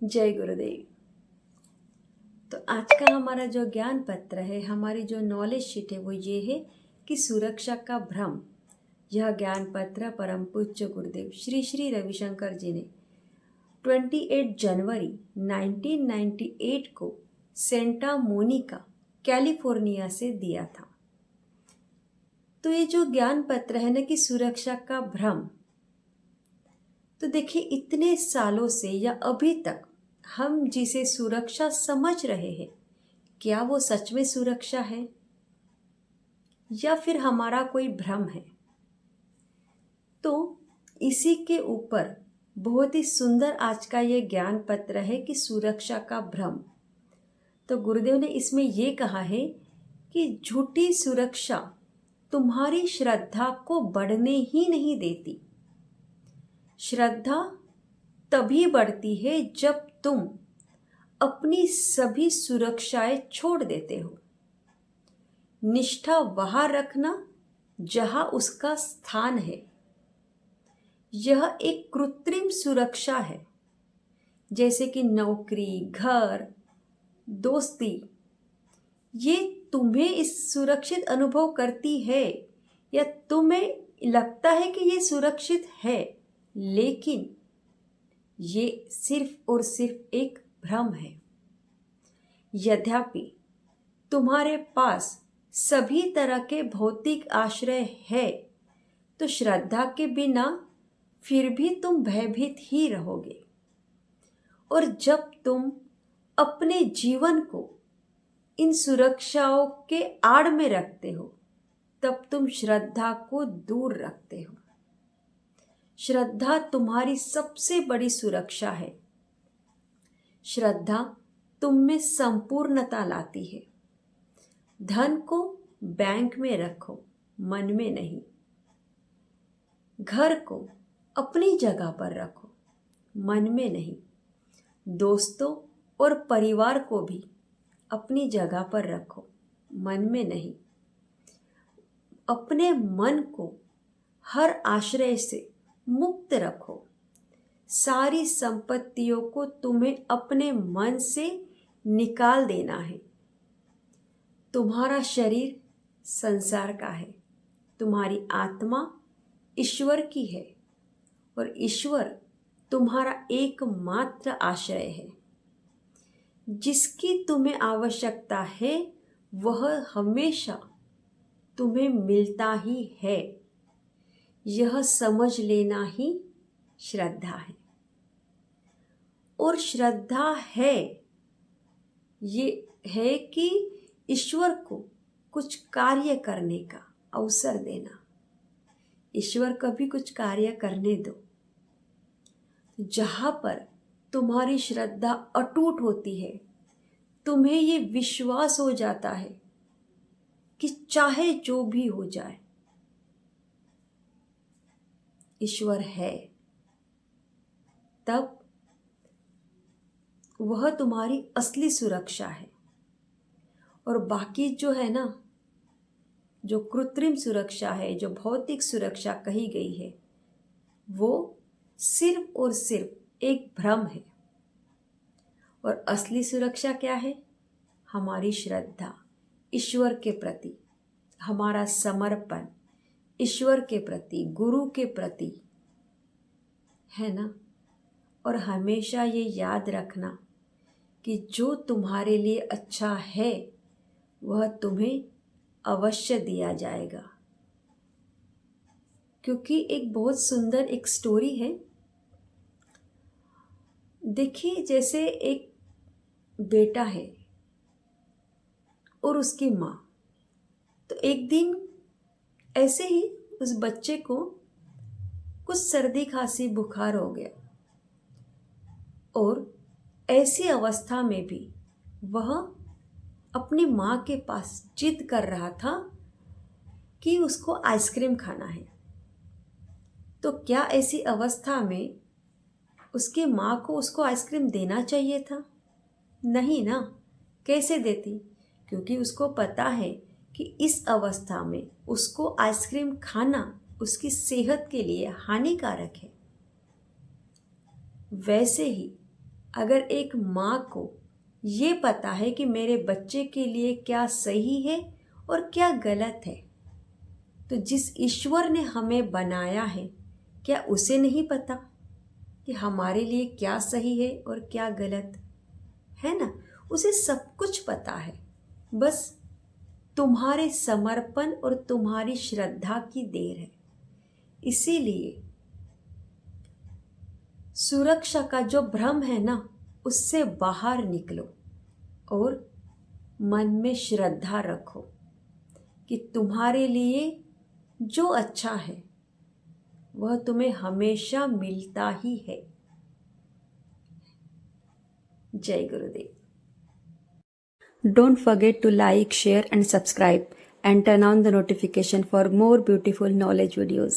जय गुरुदेव। तो आज का हमारा जो ज्ञान पत्र है, हमारी जो नॉलेज शीट है वो ये है कि सुरक्षा का भ्रम। यह ज्ञान पत्र परम पूज्य गुरुदेव श्री श्री रविशंकर जी ने 28 जनवरी 1998 को सेंटा मोनिका कैलिफोर्निया से दिया था। तो ये जो ज्ञान पत्र है ना कि सुरक्षा का भ्रम, तो देखिए इतने सालों से या अभी तक हम जिसे सुरक्षा समझ रहे हैं, क्या वो सच में सुरक्षा है या फिर हमारा कोई भ्रम है। तो इसी के ऊपर बहुत ही सुंदर आज का ये ज्ञान पत्र है कि सुरक्षा का भ्रम। तो गुरुदेव ने इसमें ये कहा है कि झूठी सुरक्षा तुम्हारी श्रद्धा को बढ़ने ही नहीं देती। श्रद्धा तभी बढ़ती है जब तुम अपनी सभी सुरक्षाएं छोड़ देते हो। निष्ठा वहां रखना जहां उसका स्थान है। यह एक कृत्रिम सुरक्षा है, जैसे कि नौकरी, घर, दोस्ती। ये तुम्हें इस सुरक्षित अनुभव करती है या तुम्हें लगता है कि ये सुरक्षित है, लेकिन ये सिर्फ और सिर्फ एक भ्रम है। यद्यपि तुम्हारे पास सभी तरह के भौतिक आश्रय है, तो श्रद्धा के बिना फिर भी तुम भयभीत ही रहोगे। और जब तुम अपने जीवन को इन सुरक्षाओं के आड़ में रखते हो, तब तुम श्रद्धा को दूर रखते हो। श्रद्धा तुम्हारी सबसे बड़ी सुरक्षा है। श्रद्धा तुम में संपूर्णता लाती है। धन को बैंक में रखो, मन में नहीं। घर को अपनी जगह पर रखो, मन में नहीं। दोस्तों और परिवार को भी अपनी जगह पर रखो, मन में नहीं। अपने मन को हर आश्रय से मुक्त रखो। सारी संपत्तियों को तुम्हें अपने मन से निकाल देना है। तुम्हारा शरीर संसार का है, तुम्हारी आत्मा ईश्वर की है और ईश्वर तुम्हारा एकमात्र आश्रय है। जिसकी तुम्हें आवश्यकता है वह हमेशा तुम्हें मिलता ही है। यह समझ लेना ही श्रद्धा है। और श्रद्धा है ये है कि ईश्वर को कुछ कार्य करने का अवसर देना। ईश्वर कभी कुछ कार्य करने दो। जहाँ पर तुम्हारी श्रद्धा अटूट होती है, तुम्हें ये विश्वास हो जाता है कि चाहे जो भी हो जाए ईश्वर है, तब वह तुम्हारी असली सुरक्षा है। और बाकी जो है ना, जो कृत्रिम सुरक्षा है, जो भौतिक सुरक्षा कही गई है, वो सिर्फ और सिर्फ एक भ्रम है। और असली सुरक्षा क्या है? हमारी श्रद्धा ईश्वर के प्रति, हमारा समर्पण ईश्वर के प्रति, गुरु के प्रति, है ना। और हमेशा ये याद रखना कि जो तुम्हारे लिए अच्छा है वह तुम्हें अवश्य दिया जाएगा। क्योंकि एक बहुत सुंदर एक स्टोरी है। देखिए, जैसे एक बेटा है और उसकी माँ। तो एक दिन ऐसे ही उस बच्चे को कुछ सर्दी खांसी बुखार हो गया, और ऐसी अवस्था में भी वह अपनी माँ के पास जिद कर रहा था कि उसको आइसक्रीम खाना है। तो क्या ऐसी अवस्था में उसकी माँ को उसको आइसक्रीम देना चाहिए था? नहीं ना। कैसे देती? क्योंकि उसको पता है कि इस अवस्था में उसको आइसक्रीम खाना उसकी सेहत के लिए हानिकारक है। वैसे ही अगर एक माँ को ये पता है कि मेरे बच्चे के लिए क्या सही है और क्या गलत है, तो जिस ईश्वर ने हमें बनाया है, क्या उसे नहीं पता कि हमारे लिए क्या सही है और क्या गलत है ना? उसे सब कुछ पता है, बस तुम्हारे समर्पण और तुम्हारी श्रद्धा की देर है। इसीलिए सुरक्षा का जो भ्रम है ना, उससे बाहर निकलो और मन में श्रद्धा रखो कि तुम्हारे लिए जो अच्छा है वह तुम्हें हमेशा मिलता ही है। जय गुरुदेव। Don't forget to like, share and subscribe and turn on the notification for more beautiful knowledge videos.